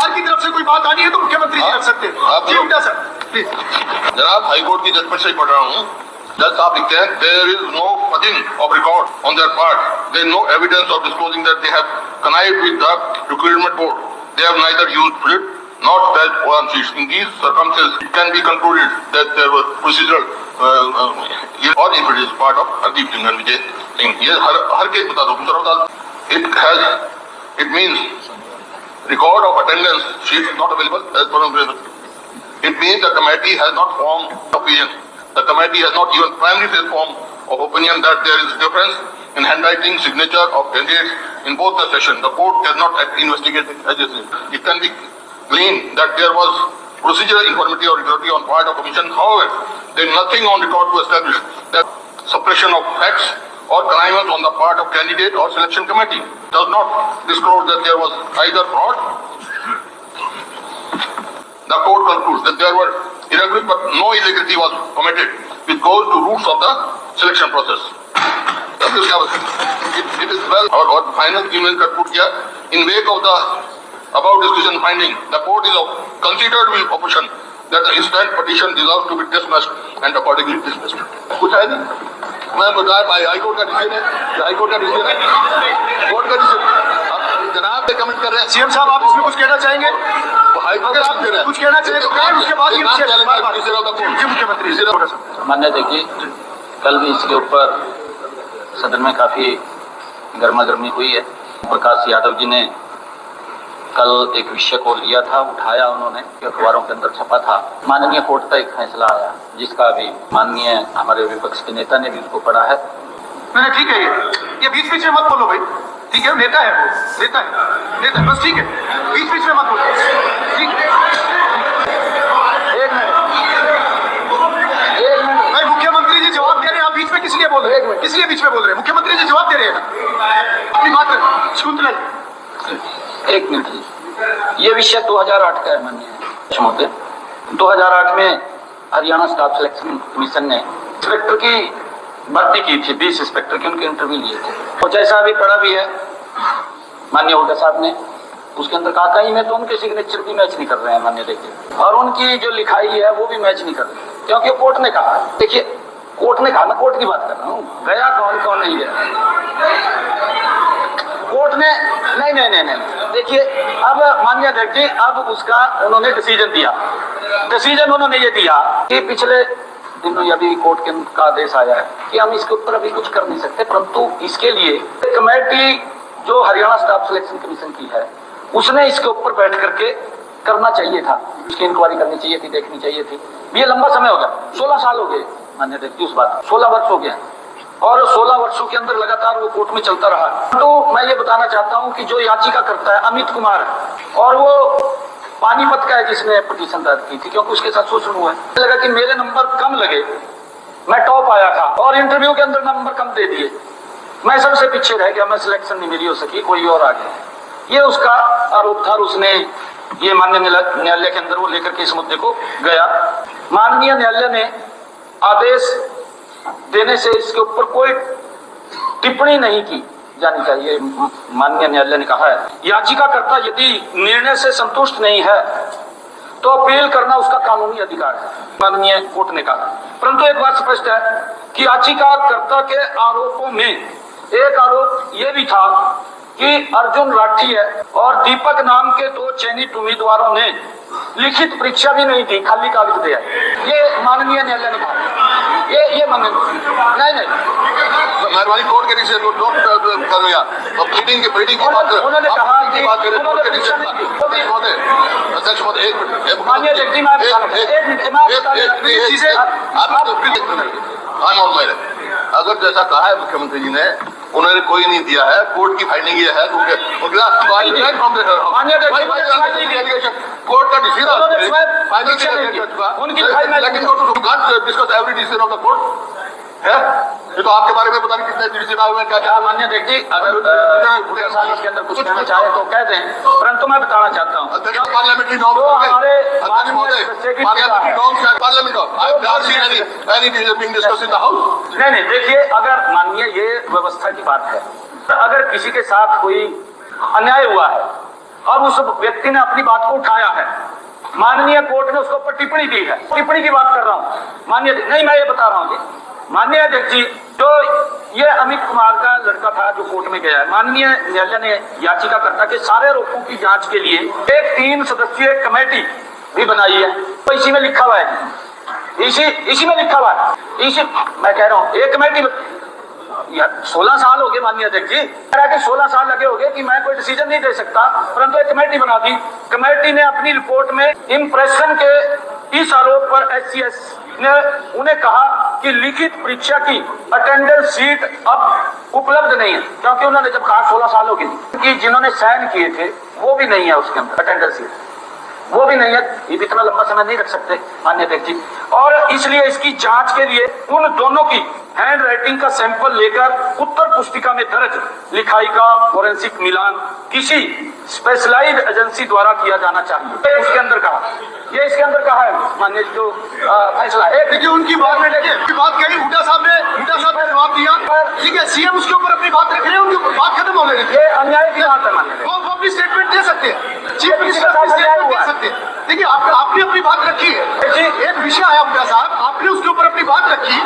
सरकार की तरफ से कोई बात आनी है तो मुख्यमंत्री जी रख सकते हैं। जी उल्टा सर प्लीज। जनाब हाईकोर्ट की जजमेंट से ही पढ़ रहा हूँ। जज साहब लिखते हैं there is no fudging of record on their part, there is no evidence of disclosing that they have connived with the procurement board. They have neither used flip nor fetched foreign sheets. In these circumstances, it can be concluded that there was procedural or if it is part of Hardeep Singh and Vijay Singh. ये हर case बता दो। It means record of attendance sheet is not available as per the. It means the committee has not formed opinion. The committee has not even primarily formed of opinion that there is difference in handwriting signature of candidates in both the sessions. The court cannot investigate agency. It can be gleaned that there was procedural infirmity or irregularity on part of commission. However, there is nothing on record to establish that suppression of facts or connivance on the part of candidate or selection committee does not disclose that there was either fraud. The court concludes that there were irregularities but no illegality was committed, which goes to roots of the selection process. It is well or final email cut put here in wake of the above discussion finding. The court is considered with opposition that the instant petition deserves to be dismissed and accordingly dismissed. कुछ है नहीं? मैं बताया high court का decision है, high court का decision है, court का डिसीजन। जनाब पे कमेंट कर रहे हैं। सीएम साहब आप इसमें कुछ कहना चाहेंगे? हाईकोर्ट का डिसीजन है। कुछ कहना चाहेंगे तो कहें, उसके बाद मुख्यमंत्री मान्य देखिए, कल भी इसके ऊपर सदन में काफी गर्मा गर्मी हुई है। प्रकाश यादव जी ने कल एक विषय को लिया था, उठाया उन्होंने, अखबारों के अंदर छपा था। माननीय कोर्ट का एक फैसला आया जिसका अभी माननीय हमारे विपक्ष के नेता ने भी उसको पढ़ा है। मैंने ठीक है, ये बीच बीच में मत बोलो भाई, ठीक है? नेता है वो, नेता है बस, ठीक है? बीच बीच में मत बोलो, ठीक है? एक मिनट भाई, मुख्यमंत्री जी जवाब दे रहे हैं, आप बीच में किस लिए बोल रहे हैं? किस लिए बीच में बोल रहे हैं? मुख्यमंत्री जी जवाब दे रहे हैं, अपनी बात रखें। शकुंतला जी एक मिनट जी, ये विषय 2008 का है माननीय महोदय। 2008 में हरियाणा स्टाफ सिलेक्शन कमीशन ने इंस्पेक्टर की भर्ती की थी, 20 इंस्पेक्टर के उनके इंटरव्यू लिए थे। और जैसा अभी पढ़ा भी है माननीय हुड्डा साहब ने, उसके अंदर कहा कहीं में तो उनके सिग्नेचर भी मैच नहीं कर रहे हैं माननीय देखिए, और उनकी जो लिखाई है वो भी मैच नहीं कर रही, क्योंकि कोर्ट ने कहा, देखिए कोर्ट ने कहा, मैं कोर्ट की बात कर रहा हूँ, गया कौन नहीं गया कोर्ट ने, नहीं देखिए, अब माननीय देखिए, अब उसका उन्होंने डिसीजन उन्होंने ये दिया कि पिछले दिनों अभी कोर्ट का आदेश आया है कि हम इसके ऊपर अभी कुछ कर नहीं सकते, परंतु इसके लिए कमेटी जो हरियाणा स्टाफ सिलेक्शन कमीशन की है उसने इसके ऊपर बैठ करके करना चाहिए था, उसकी इंक्वायरी करनी चाहिए थी, देखनी चाहिए थी। ये लंबा समय हो गया, 16 साल हो गए मान्य देखिए, उस बात 16 वर्ष हो गया, और 16 वर्षों के अंदर लगातार वो कोर्ट में चलता रहा। तो मैं ये बताना चाहता हूँ कि जो याचिका करता है अमित कुमार, और वो पानीपत का है जिसने पिटीशन दायर की थी, क्योंकि उसके साथ शोषण हुआ है। लगा कि मेरे नंबर कम लगे, मैं टॉप आया था और इंटरव्यू के अंदर नंबर कम दे दिए, मैं सबसे पीछे रह गया, मैं सिलेक्शन नहीं मेरी हो सकी, कोई और आ गया। ये उसका आरोप था, उसने ये माननीय न्यायालय के अंदर वो लेकर के इस मुद्दे को गया। माननीय न्यायालय ने आदेश देने से इसके ऊपर कोई टिप्पणी नहीं की जानी चाहिए। माननीय न्यायालय ने कहा है याचिकाकर्ता यदि निर्णय से संतुष्ट नहीं है तो अपील करना उसका कानूनी अधिकार है, माननीय कोर्ट ने कहा। परंतु एक बात स्पष्ट है कि याचिकाकर्ता के आरोपों में एक आरोप यह भी था कि अर्जुन राठिया और दीपक नाम के 2 चयनित उम्मीदवारों ने लिखित परीक्षा भी नहीं दी, खाली कागज दिया। ये माननीय न्यायालय ने कहा, ये माननीय नहीं मेहरबानी कोर्ट के डिसीजन को नोट करो यार। तो मीटिंग की बात उन्होंने कहा कि बात करें कोर्ट के डिसीजन अध्यक्ष महोदय एक मिनट माननीय व्यक्ति मैं अगर जैसा कहा है मुख्यमंत्री जी ने, उन्होंने कोई नहीं दिया है, कोर्ट की फाइंडिंग ये है, कोर्ट का decision discuss every decision of the court है। ये तो आपके बारे में पता नहीं कितने डिसीजन आए हुए हैं, क्या मान्य देखिए, अगर इसके अंदर कुछ कहना चाहे तो कह दें, परंतु मैं बताना चाहता हूँ पार्लियामेंट्री नॉर्म नहीं देखिए, अगर माननीय ये व्यवस्था की बात है, अगर किसी के साथ कोई अन्याय हुआ है और उस व्यक्ति ने अपनी बात को उठाया है, माननीय कोर्ट ने उसके ऊपर टिप्पणी दी है, टिप्पणी की बात कर रहा हूँ माननीय, नहीं मैं ये बता रहा हूँ जी माननीय अध्यक्ष जी, तो ये अमित कुमार का लड़का था जो कोर्ट में गया है, माननीय न्यायालय ने याचिका करता कि सारे आरोपों की जांच के लिए एक 3 सदस्यीय कमेटी भी बनाई है, तो इसी में लिखा हुआ है, इसी में लिखा हुआ है, इसी मैं कह रहा हूँ एक कमेटी 16 साल हो गए माननीय अध्यक्ष जी, कह रहा है कि 16 साल लगे हो गए कि मैं कोई डिसीजन नहीं दे सकता, परंतु एक कमेटी बना दी। कमेटी ने अपनी रिपोर्ट में इम्प्रेशन के इस आरोप पर SCS ने उन्हें कहा कि लिखित परीक्षा की अटेंडेंस शीट अब उपलब्ध नहीं है, क्योंकि उन्होंने जब कहा 16 साल हो गए कि जिन्होंने साइन किए थे वो भी नहीं है उसके अंदर अटेंडेंस शीट, वो भी नहीं है, ये इतना लंबा समय नहीं रख सकते माननीय अध्यक्ष जी, और इसलिए इसकी जांच के लिए उन दोनों की हैंड राइटिंग का सैंपल लेकर उत्तर पुस्तिका में दर्ज लिखाई का फोरेंसिक मिलान किसी स्पेशलाइज्ड एजेंसी द्वारा किया जाना चाहिए। उसके अंदर कहा, ये इसके अंदर कहा है माननीय जो फैसला है। देखिए उनकी बात में देखिए बात कही, हुड्डा साहब ने जवाब दिया, ठीक है, CM उसके ऊपर अपनी बात रख रहे हैं, उनकी बात खत्म हो गई, ये अन्याय की बात है माननीय, वो अपनी स्टेटमेंट दे सकते हैं, चीफ मिनिस्टर अपनी स्टेटमेंट दे सकते हैं। देखिए आपने अपनी बात रखी है, एक विषय आया हुड्डा साहब, आपने उसके ऊपर अपनी बात रखी,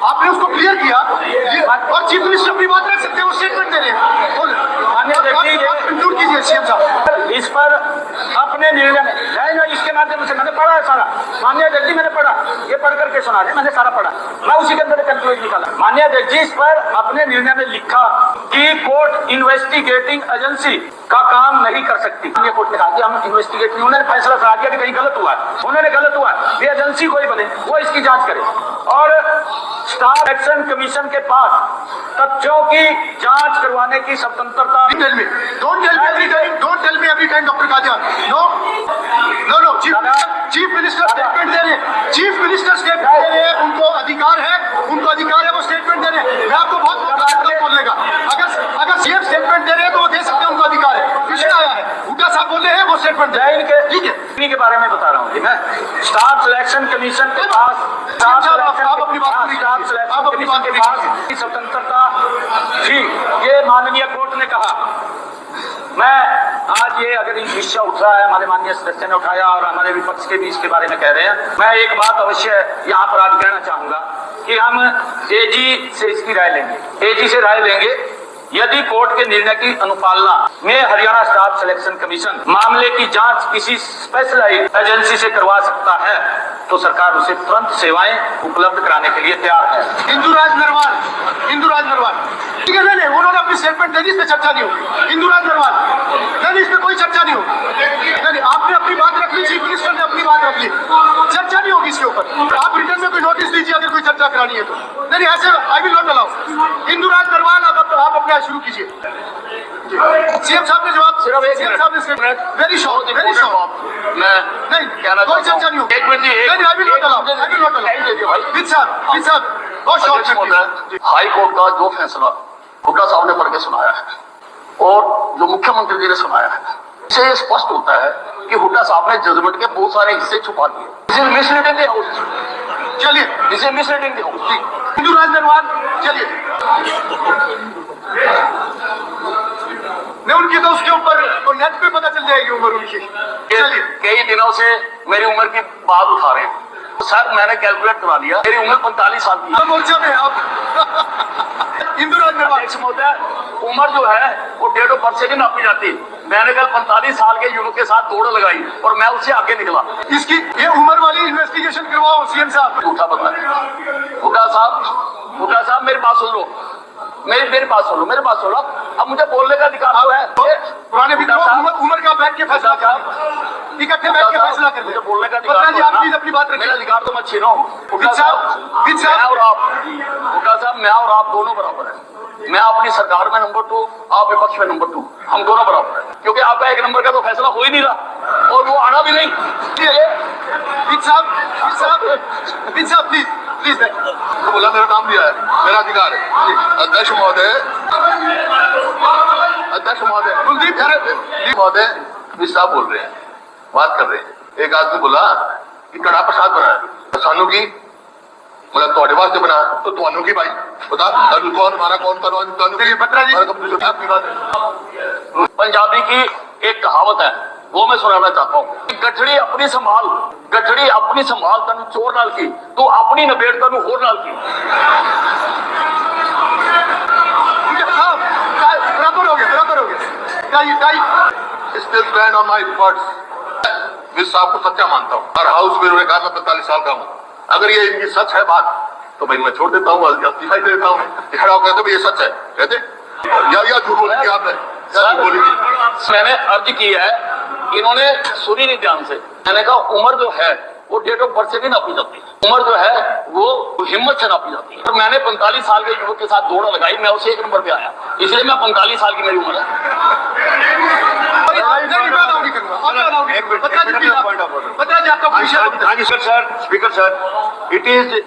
आपने उसको क्लियर किया, और चीफ मिनिस्टर अपनी बात रख सकते हैं, वो स्टेटमेंट दे रहे हैं। कंक्लूड कीजिए CM साहब। इस पर अपने निर्णय में नहीं, इसके माध्यम से मैंने पढ़ा है सारा माननीय अध्यक्ष जी, मैंने पढ़ा, ये पढ़ करके सुना रहे, मैंने सारा पढ़ा, मैं उसी के अंदर कंक्लूड निकाला। माननीय अध्यक्ष जी, इस पर अपने निर्णय में लिखा कि कोर्ट इन्वेस्टिगेटिंग एजेंसी का काम नहीं कर सकती। कोर्ट ने कहा कि हम इन्वेस्टिगेट, उन्होंने फैसला सुना दिया कि कहीं गलत हुआ है, उन्होंने गलत हुआ है, ये एजेंसी कोई बने, वो इसकी जांच करे, और स्टाफ सिलेक्शन कमीशन के पास तथ्यों की जांच करवाने की स्वतंत्रता। Don't tell me every time, Dr. Kadia. No. Chief minister statement दे रहे हैं, चीफ मिनिस्टर स्टेटमेंट दे रहे हैं, उनको अधिकार है वो स्टेटमेंट दे रहे हैं। मैं आपको बहुत बोलेगा, अगर CM स्टेटमेंट दे रहे हैं तो वो दे सकते हैं, उनको अधिकार है। विषय आया है, हुड्डा साहब बोल रहे हैं, वो स्टेटमेंट दे रहे हैं, ठीक है, इन्हीं के बारे में बता रहा हूँ जी मैं। स्टाफ सिलेक्शन कमीशन के पास स्वतंत्रता थी, ये माननीय कोर्ट ने कहा। मैं आज ये अगर विषय उठ रहा है, हमारे माननीय सदस्य ने उठाया और हमारे विपक्ष के भी इसके बारे में कह रहे हैं, मैं एक बात अवश्य यहाँ पर आज कहना चाहूंगा कि हम AG से इसकी राय लेंगे, AG से राय लेंगे। यदि कोर्ट के निर्णय की अनुपालना में हरियाणा स्टाफ सिलेक्शन कमीशन मामले की जांच किसी स्पेशलाइज्ड एजेंसी से करवा सकता है तो सरकार उसे तुरंत सेवाएं उपलब्ध कराने के लिए तैयार है। इंदुराज नरवाल, ठीक है, नहीं, उन्होंने अपनी स्टेटमेंट दे दी, इस पे चर्चा नहीं होगी। इंदुराज नरवाल, नहीं, इस पे कोई चर्चा नहीं होगी, नहीं, आपने अपनी बात रख ली, चीफ मिनिस्टर ने अपनी बात रख ली, चर्चा नहीं होगी इसके ऊपर। आप रिटर्न में कोई नोटिस दीजिए अगर कोई चर्चा करानी है तो, नहीं, ऐसे I will not allow. Induraj Narwal, आप अपना शुरू कीजिए। CM साहब ने जवाब, सिर्फ एक CM साहब ने वेरी शॉर्ट, मैं नहीं कहना कोई चर्चा नहीं होगी, एक मिनट, नहीं, I will not allow. With साहब बहुत शॉर्ट होता है। हाई कोर्ट का जो फैसला हुड्डा साहब ने पढ़ के सुनाया है और जो मुख्यमंत्री जी ने सुनाया है, इससे स्पष्ट होता है कि हुड्डा साहब ने जजमेंट के बहुत सारे हिस्से छुपा दिए। This is misleading the house, चलिए, this is misleading the house. Induraj Narwal, चलिए, नहीं, उनकी तो उसके ऊपर तो नेट पे पता चल जाएगी उम्र उनकी। चलिए, कई दिनों से मेरी उम्र की बात उठा रहे हैं सर, मैंने कैलकुलेट करा लिया, मेरी उम्र 45 साल की है। मोर्चा में अब इंदुराज नरवाल होता है, उम्र जो है वो डेट ऑफ बर्थ से भी नापी जाती है। मैंने कल 45 साल के युवक के साथ दौड़ लगाई और मैं उससे आगे निकला। इसकी ये उम्र वाली इन्वेस्टिगेशन करवाओ CM साहब। झूठा बता, हुड्डा साहब मेरी बात सुन लो, मेरी बात सुनो, अब मुझे बोलने का अधिकार है। पुराने उम्र का बैठ के फैसला कर, इकट्ठे बैठ के फैसला कर, मुझे बोलने का अधिकार, आप अपनी बात रखिए। मेरा अधिकार तो मैं छीना हूँ। हुड्डा साहब, मैं और आप दोनों बराबर है। मैं अपनी सरकार में नंबर 2, आप विपक्ष में नंबर 2, हम दोनों बराबर है, क्योंकि आपका एक नंबर का तो फैसला हो ही नहीं रहा और वो आना भी नहीं। प्लीज बोला, मेरा नाम दिया है, मेरा अधिकार है। अध्यक्ष महोदय कुलदीप महोदय विस्तार बोल रहे हैं, बात कर रहे हैं। एक आदमी बोला कि कड़ा प्रसाद बनाया, सानू की मतलब थोड़े वास्ते बना तो तुहानू की भाई बता, कौन मारा कौन करवा, बत्रा जी पंजाबी की एक कहावत है, वो मैं सुनाना चाहता हूँ। गठड़ी अपनी संभाल तनु चोर नाल की, तू अपनी नबेड़ तनु होर नाल की। बराबर हो गया। Still stand on my words. मैं इस साहब को सच्चा मानता हूँ। हर हाउस में उन्होंने कहा मैं 45 साल का हूँ। अगर ये इनकी सच है बात, तो भाई मैं छोड़ देता हूँ, इस्तीफा दे देता हूँ। खड़ा होकर कहते ये सच है, कहते या झूठ बोली थी आपने, या झूठ बोली थी। मैंने अर्ज की है, इन्होंने सुनी नहीं ध्यान से। मैंने कहा उम्र जो है वो डेट ऑफ बर्थ से भी नापी जाती है, उम्र जो है वो हिम्मत से नापी जाती है। तो मैंने 45 साल के युवक के साथ दौड़ लगाई, मैं उसे 1 नंबर पे आया, इसलिए मैं 45 साल की मेरी उम्र है। हाँ जी sir, speaker sir, it is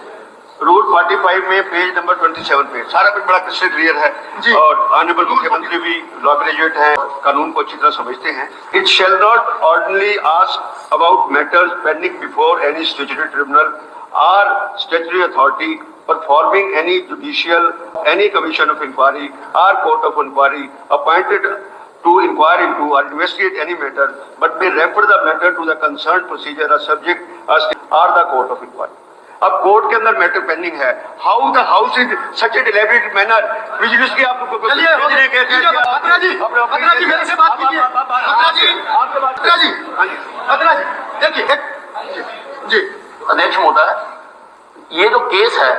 rule 45 में पेज नंबर 27 पे सारा कुछ बड़ा क्रिस्टल क्लियर है जी। और ऑनरेबल मुख्यमंत्री भी लॉ ग्रेजुएट हैं, कानून को अच्छी तरह समझते हैं। It shall not ordinarily ask about matters pending before any statutory tribunal or statutory authority performing any judicial any commission of inquiry or court of inquiry appointed to inquire into or investigate any matter, but may refer the matter to the concerned procedure or subject as or the court of inquiry. अब court के अंदर matter pending है, how the house is such A डिलीवरेट manner vigilance की आपको बत्रा जी मेरे से बात कीजिए। बत्रा जी देखिए जी अध्यक्ष महोदय, ये जो केस है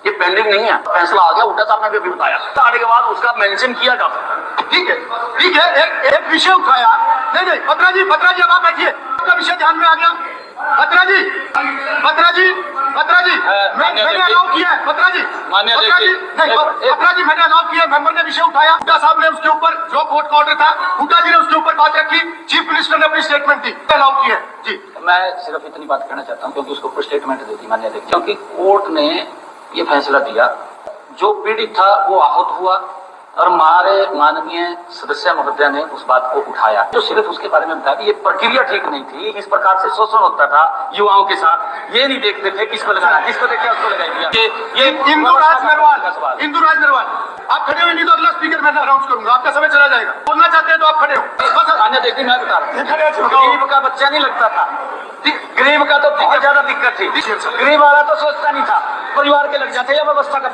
ये पेंडिंग नहीं है, फैसला आ गया, हुड्डा साहब ने भी बताया, आने के बाद उसका मेंशन किया जा सकता है। ठीक है, एक विषय उठाया। नहीं बत्रा जी अब आप बैठिए, आपका विषय ध्यान में आ गया। बत्रा जी मैंने अलाउ किया है। बत्रा जी मैंने अलाउ किया, मेंबर ने विषय उठाया, हुड्डा साहब ने उसके ऊपर जो कोर्ट का ऑर्डर था, हुड्डा जी ने उसके ऊपर बात रखी, चीफ मिनिस्टर ने अपनी स्टेटमेंट दी, अलाउ किया जी। मैं सिर्फ इतनी बात कहना चाहता हूँ क्योंकि उसको ऊपर स्टेटमेंट दी थी माननीय अध्यक्ष, क्योंकि कोर्ट ने ये फैसला दिया, जो पीड़ित था वो आहत हुआ और हमारे माननीय सदस्य महोदय ने उस बात को उठाया, जो सिर्फ उसके बारे में बताया कि ये प्रक्रिया ठीक नहीं थी, इस प्रकार से शोषण होता था युवाओं के साथ, ये नहीं देखते थे किसको लगाना, जिसको देखा उसको लगाई दिया। ये इंदुराज नरवाल आप खड़े हो, नहीं तो अगला स्पीकर मैं अनाउंस करूंगा, आपका समय चला जाएगा। बोलना चाहते हैं तो आप खड़े हो। बस मान्य देखिए, मैं बता रहा हूँ, गरीब का बच्चा नहीं लगता था, गरीब का तो बहुत ज्यादा दिक्कत थी, गरीब वाला तो सोचता नहीं था, परिवार के लग जाते या व्यवस्था का